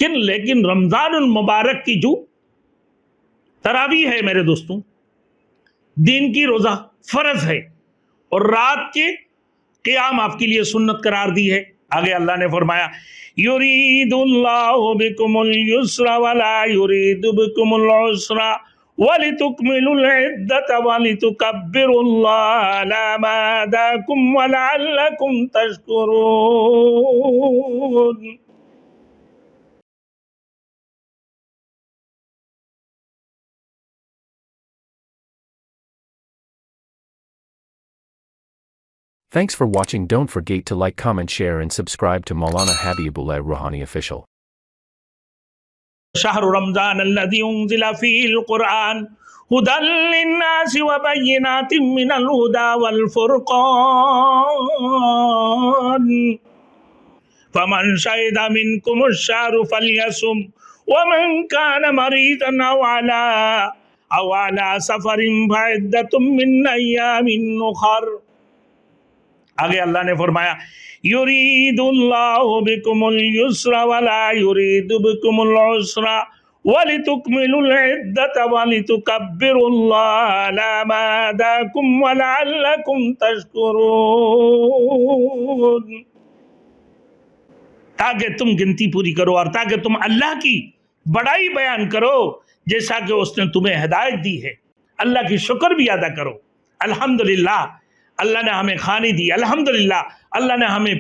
لیکن رمضان المبارک کی جو تراویح ہے میرے دوستوں، دین کی روزہ فرض ہے اور رات کے قیام آپ کے لیے سنت قرار دی ہے۔ آگے اللہ نے فرمایا یرید اللہ بکم الیسر ولا یرید بکم العسر وَلِتُكْمِلُوا الْعِدَّةَ وَلِتُكَبِّرُوا اللَّهَ عَلَى مَا هَدَاكُمْ وَلَعَلَّكُمْ تَشْكُرُونَ۔ Thanks for watching. Don't forget to like, comment, share and subscribe to Maulana Habibullah Ruhani Official. شهر رمضان الذي أنزل فيه القرآن هدى للناس وبينات من الهدى والفرقان فمن شهد منكم الشهر فليصم ومن كان مريضا أو على سفر فعدة من أيام أخر۔ آگے اللہ نے فرمایا یرید اللہ بکم اليسر ولا یرید بکم العسر وَلِتُكْمِلُوا الْعِدَّةَ وَلِتُكَبِّرُوا اللَّهَ عَلَى مَا هَدَاكُمْ وَلَعَلَّكُمْ تَشْكُرُونَ، تاکہ تم گنتی پوری کرو اور تاکہ تم اللہ کی بڑائی بیان کرو جیسا کہ اس نے تمہیں ہدایت دی ہے، اللہ کی شکر بھی ادا کرو۔ الحمدللہ اللہ نے ہمیں کھانے دی، الحمدللہ اللہ نے ہمیں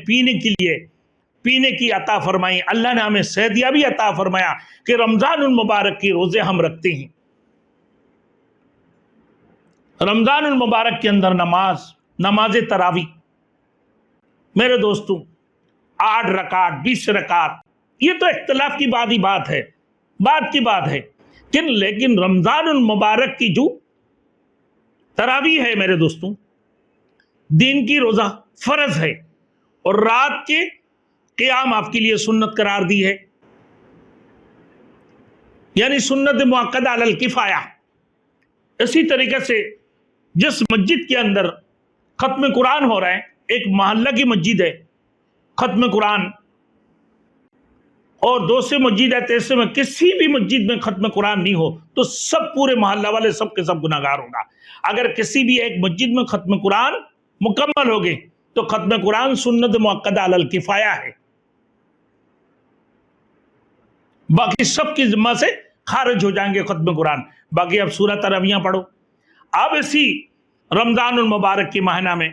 پینے کی عطا فرمائی، اللہ نے ہمیں صحتیابی عطا فرمایا کہ رمضان المبارک کی روزے ہم رکھتے ہیں۔ رمضان المبارک کے اندر نماز تراویح میرے دوستوں 8 رکعت 20 رکعت، یہ تو اختلاف کی بات ہے، لیکن رمضان المبارک کی جو تراویح ہے میرے دوستوں، دین کی روزہ فرض ہے اور رات کے قیام آپ کے لیے سنت قرار دی ہے، یعنی سنت مؤکدہ علی الکفایہ۔ اسی طریقے سے جس مسجد کے اندر ختم قرآن ہو رہا ہے، ایک محلہ کی مسجد ہے ختم قرآن، اور دوسری مسجد ہے تیسرے میں، کسی بھی مسجد میں ختم قرآن نہیں ہو تو سب پورے محلہ والے سب کے سب گناہگار ہوگا۔ اگر کسی بھی ایک مسجد میں ختم قرآن مکمل ہو گئے تو ختم قرآن سنت مؤکدہ علی الکفایہ ہے، باقی سب کی ذمہ سے خارج ہو جائیں گے ختم قرآن۔ باقی اب سورہ تراویح پڑھو۔ اب اسی رمضان المبارک کے مہینہ میں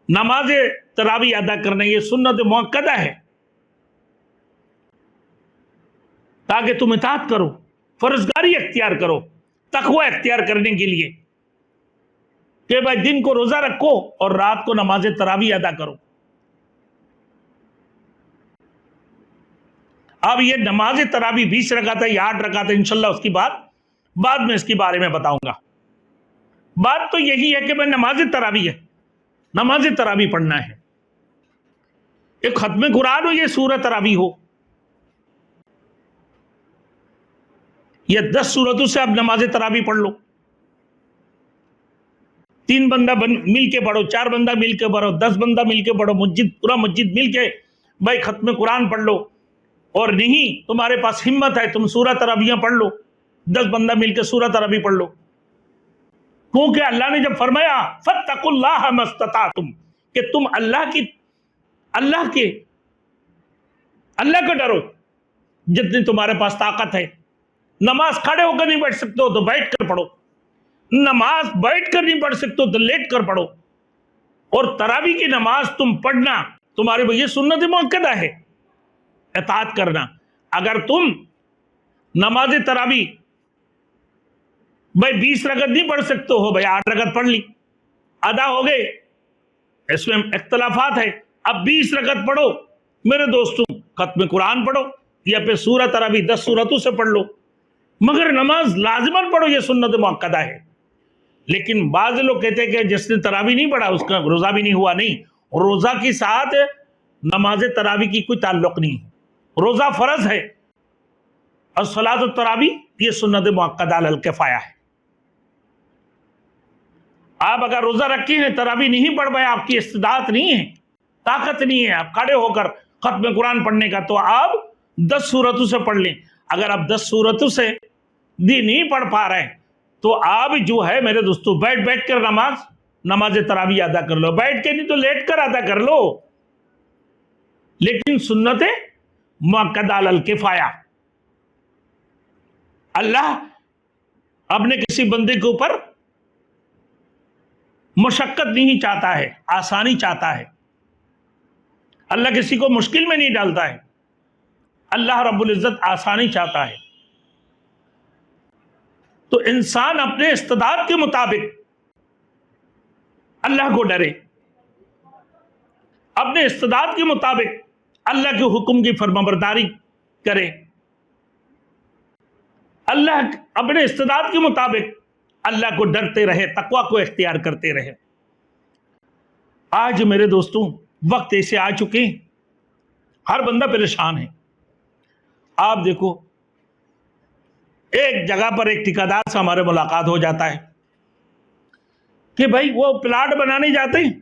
نماز تراویح ادا کرنا یہ سنت مؤکدہ ہے، تاکہ تم اطاعت کرو، فرزگاری اختیار کرو، تقوی اختیار کرنے کے لیے کہ بھائی دن کو روزہ رکھو اور رات کو نماز تراویح ادا کرو۔ اب یہ نماز تراویح 20 رکعت ہے یا 8 رکعت ہے، انشاءاللہ اس کی بعد میں اس کے بارے میں بتاؤں گا۔ بات تو یہی ہے کہ میں نماز تراویح پڑھنا ہے، ایک ختم قرآن ہو، یہ سورہ تراویح ہو، یہ 10 سورتوں سے اب نماز تراویح پڑھ لو، 3 بندہ مل کے پڑھو، 4 بندہ مل کے پڑھو، 10 بندہ مل کے پڑھو، پورا مسجد مل کے بھائی ختم قرآن پڑھ لو، اور نہیں تمہارے پاس ہمت ہے تم سورہ تراویح پڑھ لو، 10 بندہ مل کے سورہ تراویح پڑھ لو، کیونکہ اللہ نے جب فرمایا فَاتَّقُوا اللَّهَ مَا اسْتَطَعْتُمْ کہ تم اللہ کو ڈرو جتنی تمہارے پاس طاقت ہے۔ نماز کھڑے ہو کر نہیں پڑھ سکتے ہو تو بیٹھ کر پڑھو، نماز بیٹھ کر نہیں پڑھ سکتے ہو تو لیٹ کر پڑھو، اور تراویح کی نماز تم پڑھنا تمہارے یہ سنت مؤکدہ ہے، اطاعت کرنا۔ اگر تم نماز تراویح بھائی 20 رکعت نہیں پڑھ سکتے ہو، بھائی 8 رکعت پڑھ لی، ادا ہو گئے، اس میں اختلافات ہے، اب 20 رکعت پڑھو میرے دوستوں، ختم قرآن پڑھو یا پھر سورہ تراویح 10 سورتوں سے پڑھ لو، مگر نماز لازماً پڑھو، یہ سنت مؤکدہ ہے۔ لیکن بعض لوگ کہتے ہیں کہ جس نے تراویح نہیں پڑھا اس کا روزہ بھی نہیں ہوا، نہیں، روزہ کے ساتھ نماز تراویح کی کوئی تعلق نہیں، روزہ فرض ہے اور صلاۃ التراویح یہ سنت مؤکدہ علی الکفایہ ہے۔ آپ اگر روزہ رکھے ہیں تراویح نہیں پڑھ پائے، آپ کی استطاعت نہیں ہے، طاقت نہیں ہے آپ کھڑے ہو کر ختم قرآن پڑھنے کا، تو آپ 10 सूरतों से पढ़ लें। अगर आप 10 सूरतों से भी नहीं पढ़ पा रहे हैं तो आप जो है मेरे दोस्तों बैठ कर नमाज तरावी अदा कर लो, बैठ के नहीं तो लेट कर अदा कर लो, लेकिन सुन्नत मुअक्कदा अलल किफाया। अल्लाह अपने किसी बंदे के ऊपर मुशक्कत नहीं चाहता है, आसानी चाहता है। अल्लाह किसी को मुश्किल में नहीं डालता है, अल्लाह रब्बुल इज्जत आसानी चाहता है। तो इंसान अपने इस्तिदाद के मुताबिक अल्लाह को डरे, अपने इस्तिदाद के मुताबिक अल्लाह के हुक्म की फरमाबरदारी करे, अल्लाह अपने इस्तिदाद के मुताबिक अल्लाह को डरते रहे, तकवा को इख्तियार करते रहे। आज मेरे दोस्तों वक्त ऐसे आ चुके हैं, हर बंदा परेशान है। आप देखो एक जगह पर एक ठेकेदार से हमारे मुलाकात हो जाता है कि भाई वो प्लाट बनाने जाते हैं,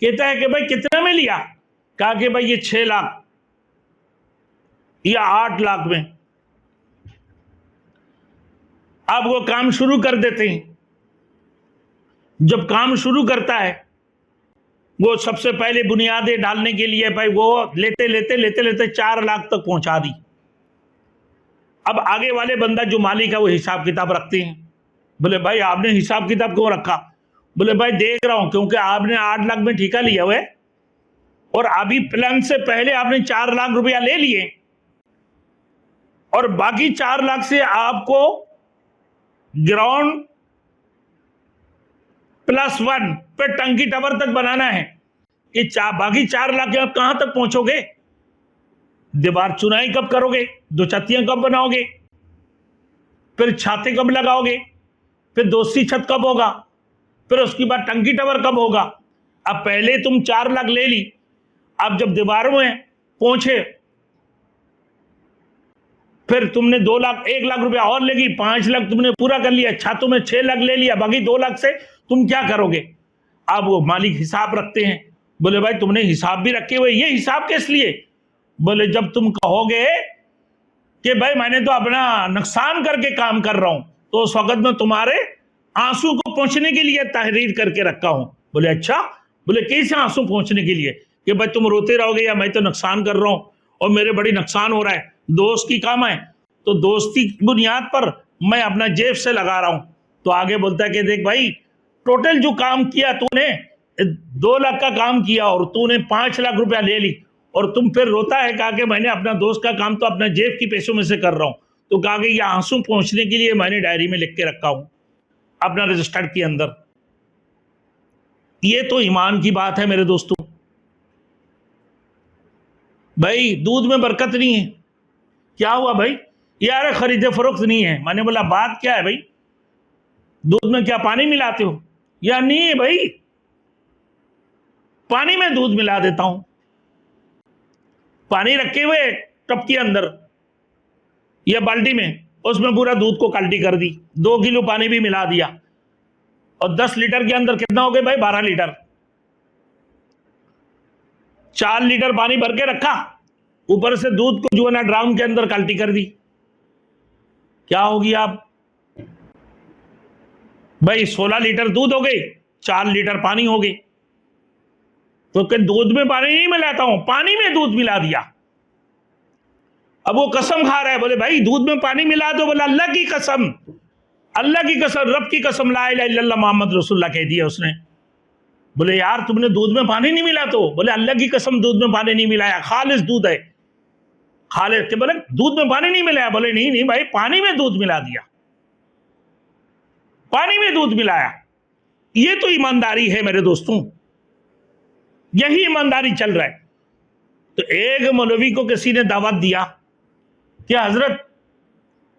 कहता है कि भाई कितने में लिया, कहा कि भाई ये 6 लाख या 8 लाख में। अब वो काम शुरू कर देते हैं। जब काम शुरू करता है वो सबसे पहले बुनियादें डालने के लिए भाई वो लेते 4 लाख तक पहुंचा दी। अब आगे वाले बंदा जो मालिक है वो हिसाब किताब रखते हैं। बोले भाई आपने हिसाब किताब क्यों रखा? बोले भाई देख रहा हूं क्योंकि आपने 8 लाख में ठेका लिया हुआ है और अभी प्लान से पहले आपने 4 लाख रुपया ले लिए और बाकी 4 लाख से आपको ग्राउंड +1 पे टंकी टावर तक बनाना है। कि बाकी 4 लाख के आप कहां तक पहुंचोगे? दीवार चुनाई कब करोगे? 2 छतियां कब बनाओगे? फिर छाते कब लगाओगे? फिर दूसरी छत कब होगा? फिर उसके बाद टंकी टावर कब होगा? अब पहले तुम 4 लाख ले ली, अब जब दीवारों में पहुंचे फिर तुमने 2 लाख 1 लाख रुपया और लेगी, 5 लाख तुमने पूरा कर लिया, छातों में 6 लाख ले लिया, बाकी 2 लाख से तुम क्या करोगे? अब वो मालिक हिसाब रखते हैं। बोले भाई तुमने हिसाब भी रखे हुए, ये हिसाब किस लिए? बोले जब तुम कहोगे कि भाई मैंने तो अपना नुकसान करके काम कर रहा हूं तो उस वक्त में तुम्हारे आंसू को पहुंचने के लिए तहरीर करके रखा हूं। बोले अच्छा, बोले कैसे आंसू पहुंचने के लिए? कि भाई तुम रोते रहोगे या मैं तो नुकसान कर रहा हूं और मेरे बड़ी नुकसान हो रहा है, दोस्त की काम है तो दोस्ती की बुनियाद पर मैं अपना जेब से लगा रहा हूं। तो आगे बोलता है कि देख भाई टोटल जो काम किया तूने 2 लाख का काम किया और तूने 5 लाख रुपया ले ली और तुम फिर रोता है, कहा कि मैंने अपना दोस्त का काम तो अपना जेब की पैसों में से कर रहा हूं। तो कहा कि ये आंसू पहुंचने के लिए मैंने डायरी में लिख के रखा हूं अपना रजिस्टर के अंदर। ये तो ईमान की बात है मेरे दोस्तों। भाई दूध में बरकत नहीं है। क्या हुआ भाई? यार खरीदे फरोख्त नहीं है। मैंने बोला बात क्या है भाई? दूध में क्या पानी मिलाते हो? या नहीं है भाई, पानी में दूध मिला देता हूं। पानी रखे हुए टब के अंदर या बाल्टी में, उसमें पूरा दूध को कल्टी कर दी, 2 किलो पानी भी मिला दिया और 10 लीटर के अंदर कितना हो गया भाई? 12 लीटर। 4 लीटर पानी भर के रखा, ऊपर से दूध को जो है ना ड्राम के अंदर कल्टी कर दी। क्या होगी आप भाई? 16 लीटर दूध हो गए, 4 लीटर पानी हो गए। तो कि दूध में पानी नहीं मिलाता हूं, पानी में दूध मिला दिया। अब वो कसम खा रहा है, बोले भाई दूध में पानी मिला दो। बोला अल्लाह की कसम, अल्लाह की कसम, रब की कसम, ला इलाहा इल्लल्लाह मोहम्मद रसूलुल्लाह कह दिया उसने। बोले यार तुमने दूध में पानी नहीं मिला? तो बोले अल्लाह की कसम दूध में पानी नहीं मिलाया, खालिस दूध है, खालिस। के बोले दूध में पानी नहीं मिलाया? बोले नहीं भाई पानी में दूध मिला दिया, पानी में दूध मिलाया। ये तो ईमानदारी है मेरे दोस्तों, यही ईमानदारी चल रहा है। तो एक मौलवी को किसी ने दावत दिया कि हजरत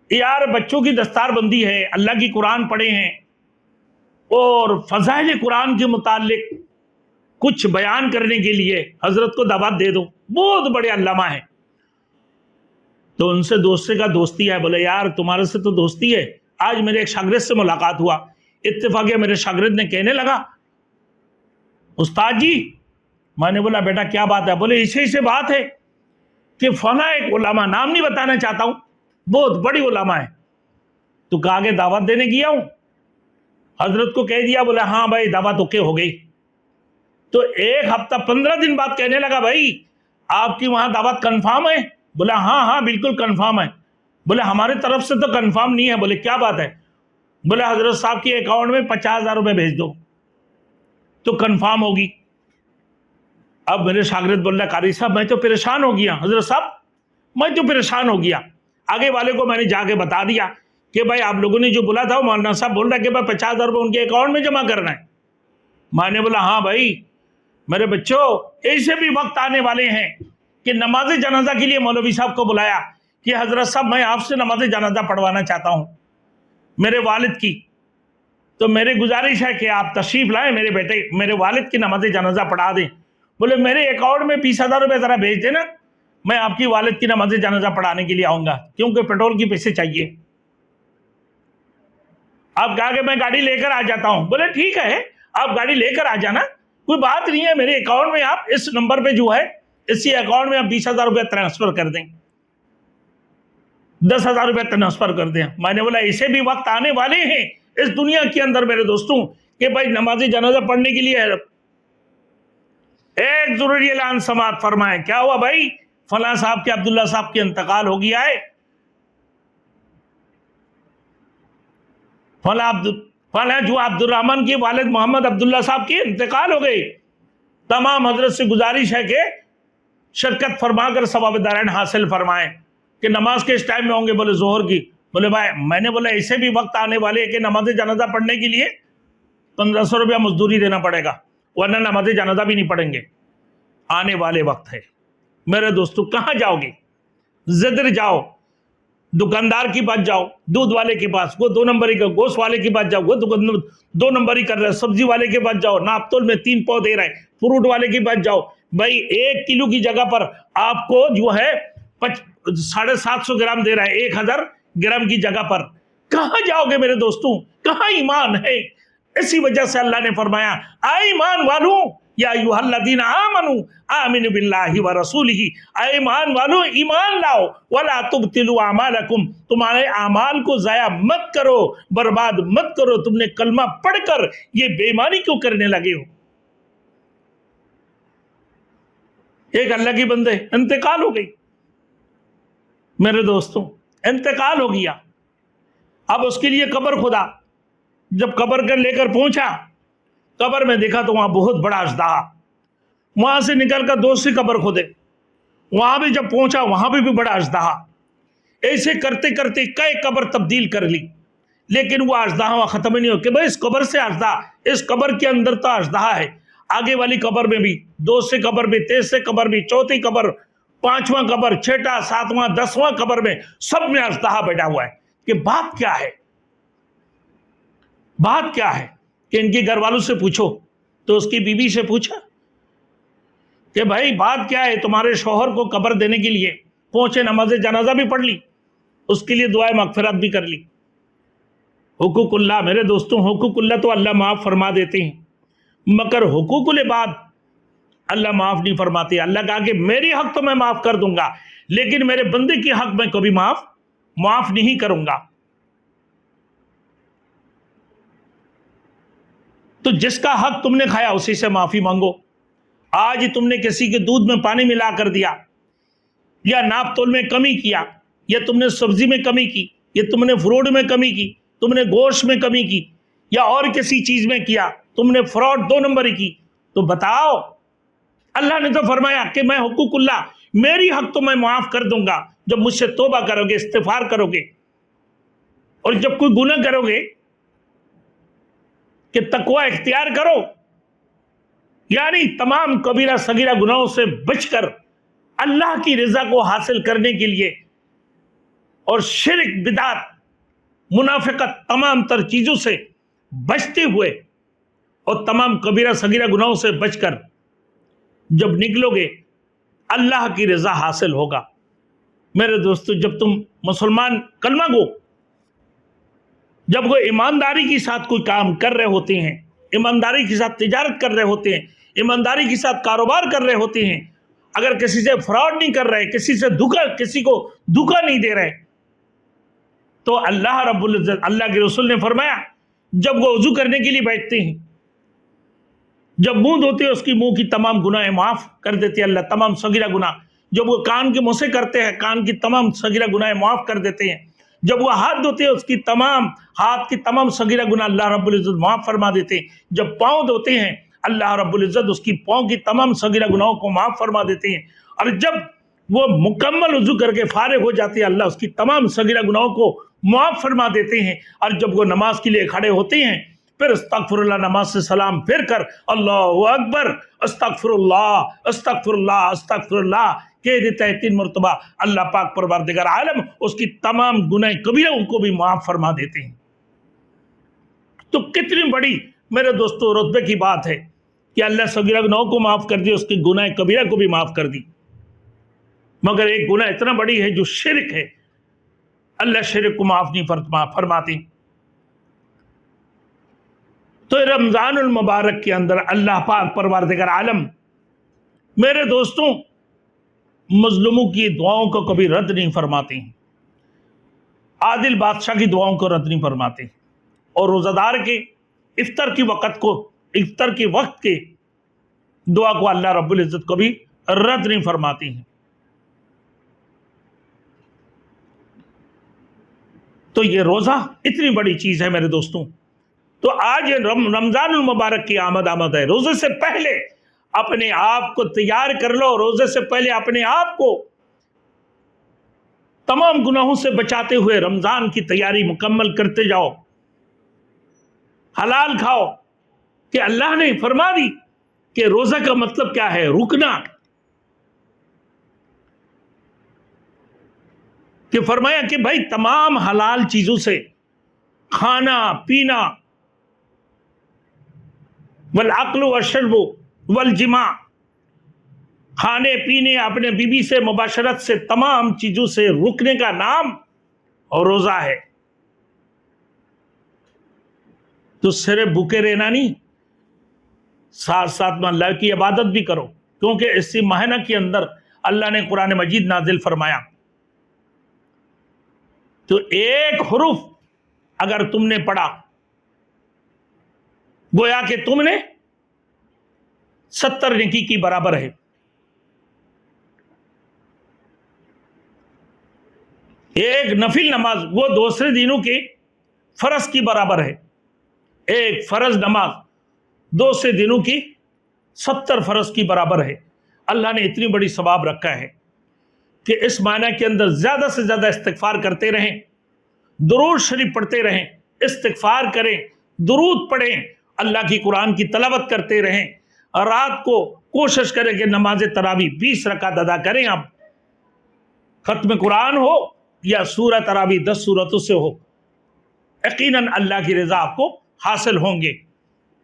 यार बच्चों की दस्तार बंदी है, अल्लाह की कुरान पढ़े हैं और फजाइल कुरान के मुतालिक कुछ बयान करने के लिए हजरत को दावत दे दो, बहुत बड़े अल्लामा है। तो उनसे दोस्ती का दोस्ती है। बोले यार तुम्हारे से तो दोस्ती है, आज मेरे एक शागिर्द से मुलाकात हुआ, इत्तेफाकिया मेरे शागिर्द ने कहने लगा उस्ताद जी। मैंने बोला बेटा क्या बात है? बोले ऐसे बात है کہ फला एक उलामा, नाम नहीं बताना चाहता हूं, बहुत बड़ी उलामा है, तो कहा कि दावत देने गया हूं। हजरत को कह दिया, बोला हाँ भाई दावत ओके हो गई। तो 1 हफ्ता 15 दिन बाद कहने लगा, भाई आपकी वहां दावत कंफर्म है? बोला हाँ हाँ बिल्कुल कंफर्म है। बोले हमारे तरफ से तो कंफर्म नहीं है। बोले क्या बात है? बोले हजरत साहब के अकाउंट में 50,000 रुपए भेज दो तो कंफर्म होगी। अब मेरे शागिर्द बोल रहा, कारी साहब मैं तो परेशान हो गया, हजरत साहब मैं तो परेशान हो गया। आगे वाले को मैंने जाके बता दिया कि भाई आप लोगों ने जो बोला था, मौलाना साहब बोल रहा है कि भाई 50,000 रुपये उनके अकाउंट में जमा करना है। मैंने बोला हाँ भाई मेरे बच्चों, ऐसे भी वक्त आने वाले हैं कि नमाज जनाजा के लिए मौलवी साहब को बुलाया कि हजरत साहब मैं आपसे नमाज जनाजा पढ़वाना चाहता हूँ मेरे वालिद की, तो मेरी गुजारिश है कि आप तशरीफ लाएं, मेरे बेटे मेरे वालिद की नमाज जनाजा पढ़ा दें। बोले मेरे अकाउंट में 20,000 रुपये ज़रा भेज देना, मैं आपकी वालिद की नमाज जनाजा पढ़ाने के लिए आऊँगा, क्योंकि पेट्रोल की पैसे चाहिए। आप कहा कि मैं गाड़ी लेकर आ जाता हूँ। बोले ठीक है आप गाड़ी लेकर आ जाना, कोई बात नहीं है, मेरे अकाउंट में आप इस नंबर पे जो है इसी अकाउंट में आप 20,000 रुपये ट्रांसफर कर दें, 10,000 रुपये ट्रांसफर कर दें। मैंने बोला ऐसे भी वक्त आने वाले हैं इस दुनिया के अंदर मेरे दोस्तों कि भाई नमाज जनाजा पढ़ने के लिए एक जरूरी ऐलान समाअत फरमाएं। क्या हुआ भाई? फला साहब के अब्दुल्ला साहब के इंतकाल हो गया है। फला जो अब्दुर्रहमान के वालिद मोहम्मद अब्दुल्ला साहब के इंतकाल हो गए। तमाम हजरत से गुजारिश है कि शिरकत फरमाकर सवाब दारैन हासिल फरमाएं। कि नमाज के इस टाइम में होंगे? बोले जोहर की। बोले भाई मैंने बोला ऐसे भी वक्त आने वाले है कि नमाज जनाजा पढ़ने के लिए 1500 रुपया मजदूरी देना पड़ेगा, वरना नमाज जनाजा भी नहीं पढ़ेंगे। आने वाले वक्त है मेरे दोस्तों। कहाँ जाओगे? जिधर जाओ, दुकानदार के पास जाओ, दूध वाले के पास, वो 2 नंबरी का, गोश्त वाले के पास जाओ, वो 2 नंबरी कर रहा है, सब्जी वाले के पास जाओ, नापतोल में 3 पाव दे रहा है, फ्रूट वाले के पास जाओ, भाई 1 किलो की जगह पर आपको जो है 750 ग्राम दे रहा है, 1000 ग्राम की जगह पर। कहाँ जाओगे मेरे दोस्तों? कहाँ ईमान है? इसी वजह से अल्लाह ने फरमाया, आ ईमान वालों या अय्युहल्लज़ीना आमनू आमिनू बिल्लाहि व रसूलिही, ऐ ईमान वालों ईमान लाओ, वला तुबतिलू अमालकुम, तुम्हारे अमाल को जाया मत करो, बर्बाद मत करो। तुमने कलमा पढ़कर ये बेईमानी क्यों करने लगे हो? एक अल्लाह की बंदे इंतकाल हो गई मेरे दोस्तों, इंतकाल हो गया। अब उसके लिए कब्र खुदा। जब कब्र कर लेकर पहुंचा, कब्र में देखा तो वहां बहुत बड़ा अजदाहा। वहां से निकलकर दूसरी कब्र खोदे, वहां भी जब पहुंचा वहां भी बड़ा अजदाहा। ऐसे करते करते कई कब्र तब्दील कर ली, लेकिन वो अजदाहा वहां खत्म नहीं हो कि भाई इस कब्र से अजदाहा, इस कब्र के अंदर तो अजदाहा है। आगे वाली कब्र में भी, दूसरी कब्र में, तीसरी कब्र में, चौथी कब्र, 5वां कब्र, 6वां, 7वां, 10वां कब्र में, सब में अजदाहा बैठा हुआ है। कि बात क्या है? बात क्या है? कि इनके घर वालों से पूछो। तो उसकी बीवी से पूछा कि भाई बात क्या है? तुम्हारे शौहर को कब्र देने के लिए पहुंचे, नमाज जनाजा भी पढ़ ली, उसके लिए दुआए मगफिरत भी कर ली। हुकूकुल्लाह मेरे दोस्तों, हुकूकुल्लाह तो अल्लाह माफ़ फरमा देते हैं, मगर हुकूकुल इबाद अल्लाह माफ़ नहीं फरमाते। अल्लाह कहा कि मेरी हक तो मैं माफ़ कर दूंगा, लेकिन मेरे बंदे की हक मैं कभी माफ़ नहीं करूंगा। तो जिसका हक तुमने खाया उसी से माफ़ी मांगो। आज तुमने किसी के दूध में पानी मिला कर दिया, या नाप तोल में कमी किया, या तुमने सब्जी में कमी की, या तुमने फ्रूट में कमी की, तुमने गोश्त में कमी की, या और किसी चीज़ में किया, तुमने फ्रॉड 2 नंबर की, तो बताओ। अल्लाह ने तो फरमाया कि मैं हुकूकुल्लाह, मेरी हक तो मैं माफ़ कर दूंगा जब मुझसे तौबा करोगे, इस्तिग़फ़ार करोगे, और जब कोई गुनाह करोगे कि तकवा इख्तियार करो, यानी तमाम कबीरा सगीरा गुनाहों से बचकर अल्लाह की रज़ा को हासिल करने के लिए, और शिरक, बिदात, मुनाफिकत, तमाम तर चीज़ों से बचते हुए और तमाम कबीरा सगीरा गुनाहों से बचकर जब निकलोगे, अल्लाह की रज़ा हासिल होगा। मेरे दोस्तों, जब तुम मुसलमान कलमा गो, जब वो ईमानदारी के साथ कोई काम कर रहे होते हैं, ईमानदारी के साथ तिजारत कर रहे होते हैं, ईमानदारी के साथ कारोबार कर रहे होते हैं, اگر کسی سے فراڈ نہیں کر رہے, کسی کو دھوکہ نہیں دے رہے, تو اللہ رب العزت, اللہ کے رسول نے فرمایا جب وہ وضو کرنے کے لیے بیٹھتے ہیں, جب منہ دھوتے ہیں اس کی منہ کی تمام گناہیں معاف کر دیتے ہیں اللہ, تمام صغیرہ گناہ. جب وہ کان کے منہ سے کرتے ہیں کان کی تمام صغیرہ گناہیں معاف کر دیتے ہیں. جب وہ ہاتھ دھوتے ہیں اس کی ہاتھ کی تمام صغیرہ گناہ اللہ رب العزت معاف فرما دیتے ہیں. جب پاؤں دھوتے ہیں اللہ رب العزت اس کی پاؤں کی تمام صغیرہ گناہوں کو معاف فرما دیتے ہیں. اور جب وہ مکمل وضو کر کے فارغ ہو جاتے ہیں اللہ اس کی تمام صغیرہ گناہوں کو معاف فرما دیتے ہیں. اور جب وہ نماز کے لیے کھڑے ہوتے ہیں پھر استغفر اللہ, نماز سے سلام پھر کر اللہ اکبر, استغفر اللہ استغفر اللہ استغفر اللہ کہہ دیتا ہے 3 مرتبہ, اللہ پاک پروردگار عالم اس کی تمام گناہ کبیرہ ان کو بھی معاف فرما دیتے ہیں. تو کتنی بڑی میرے دوستو رتبے کی بات ہے کہ اللہ صغیرہ گناہوں کو معاف کر دی, اس کی گناہ کبیرہ کو بھی معاف کر دی. مگر ایک گناہ اتنا بڑی ہے جو شرک ہے, اللہ شرک کو معاف نہیں فرماتے. تو رمضان المبارک کے اندر اللہ پاک پروردگار عالم میرے دوستوں مظلوموں کی دعاؤں کو کبھی رد نہیں فرماتے ہیں, عادل بادشاہ کی دعاؤں کو رد نہیں فرماتے, اور روزہ دار کے افطار کے وقت کے دعا کو اللہ رب العزت کبھی رد نہیں فرماتے ہیں. تو یہ روزہ اتنی بڑی چیز ہے میرے دوستوں. تو آج رمضان المبارک کی آمد ہے. روزے سے پہلے اپنے آپ کو تیار کر لو, روزے سے پہلے اپنے آپ کو تمام گناہوں سے بچاتے ہوئے رمضان کی تیاری مکمل کرتے جاؤ. حلال کھاؤ, کہ اللہ نے فرما دی کہ روزہ کا مطلب کیا ہے, رکنا. کہ فرمایا کہ بھائی تمام حلال چیزوں سے کھانا پینا, والعقل والشرب والجماع, کھانے پینے اپنے بیوی سے مباشرت سے تمام چیزوں سے رکنے کا نام اور روزہ ہے. تو صرف بھوکے رہنا نہیں, ساتھ ساتھ میں اللہ کی عبادت بھی کرو, کیونکہ اسی مہینہ کے اندر اللہ نے قرآن مجید نازل فرمایا. تو ایک حرف اگر تم نے پڑھا گویا کہ تم نے 70 نیکی کی برابر ہے. ایک نفل نماز وہ دوسرے دنوں کے فرض کی برابر ہے. ایک فرض نماز دوسرے دنوں کی 70 فرض کی برابر ہے. اللہ نے اتنی بڑی ثواب رکھا ہے کہ اس معنی کے اندر زیادہ سے زیادہ استغفار کرتے رہیں, درود شریف پڑھتے رہیں, استغفار کریں, درود پڑھیں, اللہ کی قرآن کی تلاوت کرتے رہیں. رات کو کوشش کریں کہ نماز تراویح 20 رکعت ادا کریں. آپ ختم قرآن ہو یا سورہ تراویح 10 سورتوں سے ہو, یقیناً اللہ کی رضا آپ کو حاصل ہوں گے.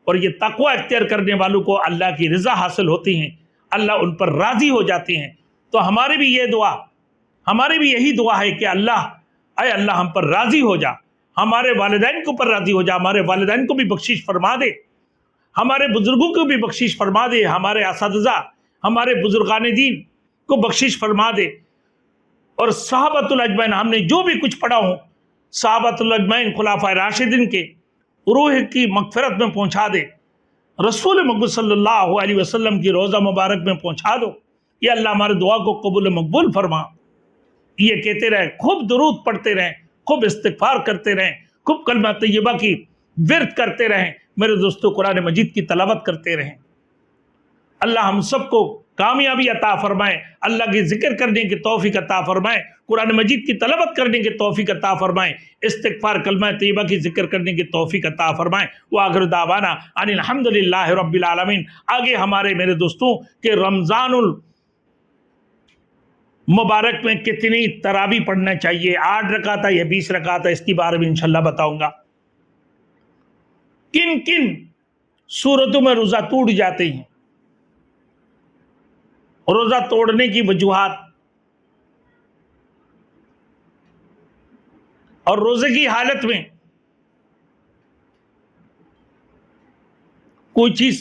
اور یہ تقوی اختیار کرنے والوں کو اللہ کی رضا حاصل ہوتی ہیں, اللہ ان پر راضی ہو جاتے ہیں. تو ہماری بھی یہ دعا, ہماری بھی یہی دعا ہے کہ اللہ اے اللہ ہم پر راضی ہو جا, ہمارے والدین کو پر راضی ہو جا, ہمارے والدین کو بھی بخشش فرما دے, ہمارے بزرگوں کو بھی بخشش فرما دے, ہمارے اساتذہ ہمارے بزرگان دین کو بخشش فرما دے. اور صحابۃ الاجمعین ہم نے جو بھی کچھ پڑھا ہوں, صحابۃ الاجمعین خلفائے راشدین کے روح کی مغفرت میں پہنچا دے, رسول مقبول صلی اللہ علیہ وسلم کی روضہ مبارک میں پہنچا دو. یہ اللہ ہمارے دعا کو قبول مقبول فرما. یہ کہتے رہیں, خوب درود پڑھتے رہیں, خوب استغفار کرتے رہیں, خوب کلمہ طیبہ کی ورد کرتے رہیں. میرے دوستو قرآن مجید کی تلاوت کرتے رہیں. اللہ ہم سب کو کامیابی عطا فرمائے, اللہ کی ذکر کرنے کی توفیق عطا فرمائے, قرآن مجید کی تلاوت کرنے کی توفیق عطا فرمائے, استغفار کلمہ طیبہ کی ذکر کرنے کی توفیق عطا فرمائے. وآخر دعوانا ان الحمدللہ رب العالمین. آگے ہمارے میرے دوستوں کہ رمضان المبارک میں کتنی تراویح پڑھنا چاہیے, 8 رکعت ہے یا 20 رکعت ہے, اس کی بارے میں انشاءاللہ بتاؤں گا. کن کن صورتوں میں روزہ ٹوٹ جاتے ہیں, روزہ توڑنے کی وجوہات, اور روزے کی حالت میں کوئی چیز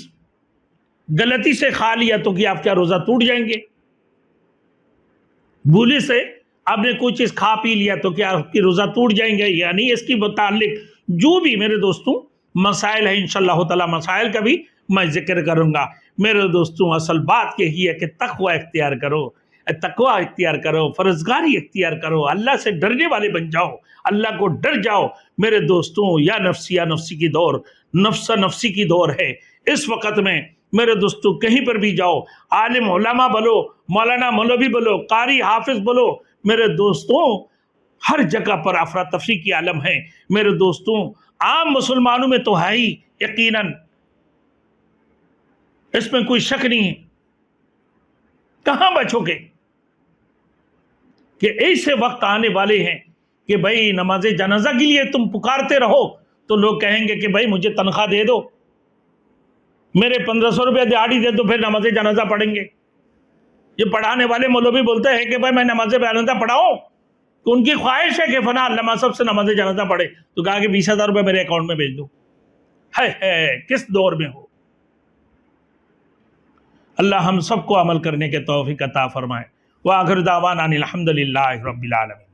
غلطی سے کھا لیا تو کیا آپ کیا روزہ ٹوٹ جائیں گے؟ भूले से आपने कोई चीज खा पी लिया तो क्या आपकी रोजा टूट जाएंगे या नहीं, इसकी मुतालिक जो भी मेरे दोस्तों मसाइल है इंशाअल्लाह ताला मसाइल का भी मैं जिक्र करूंगा। मेरे दोस्तों असल बात यही है कि तकवा इख्तियार करो, तकवा इख्तियार करो, फर्जगारी इख्तियार करो, अल्लाह से डरने वाले बन जाओ, अल्लाह को डर जाओ। मेरे दोस्तों या नफ्सी की दौर, नफ्सी की दौर है इस वक्त में। मेरे दोस्तों कहीं पर भी जाओ, आलिम उलमा बोलो, मौलाना मौलवी बोलो, कारी हाफिज बोलो, मेरे दोस्तों हर जगह पर अफरा तफरी की आलम है। मेरे दोस्तों आम मुसलमानों में तो है ही यकीनन, इसमें कोई शक नहीं है। कहां बचोगे कि ऐसे वक्त आने वाले हैं कि भाई नमाज जनाजा के लिए तुम पुकारते रहो तो लोग कहेंगे कि भाई मुझे तनख्वाह दे दो, मेरे 1500 रुपया दिहाड़ी दे दो, फिर नमाज जनाजा पढ़ेंगे। ये पढ़ाने वाले मौलवी बोलते हैं कि भाई मैं नमाज जनाजा पढ़ाऊं, तो उनकी ख्वाहिश है कि फना अल्लामा साहब से नमाज जनाजा पढ़े, तो कहा कि 20,000 रुपये मेरे अकाउंट में भेज दो। है किस दौर में हो। अल्लाह हम सबको अमल करने के तौफीक अता फरमाए। व आखिर दावाना अनिल हम्दुलिल्लाहि रब्बिल आलमीन।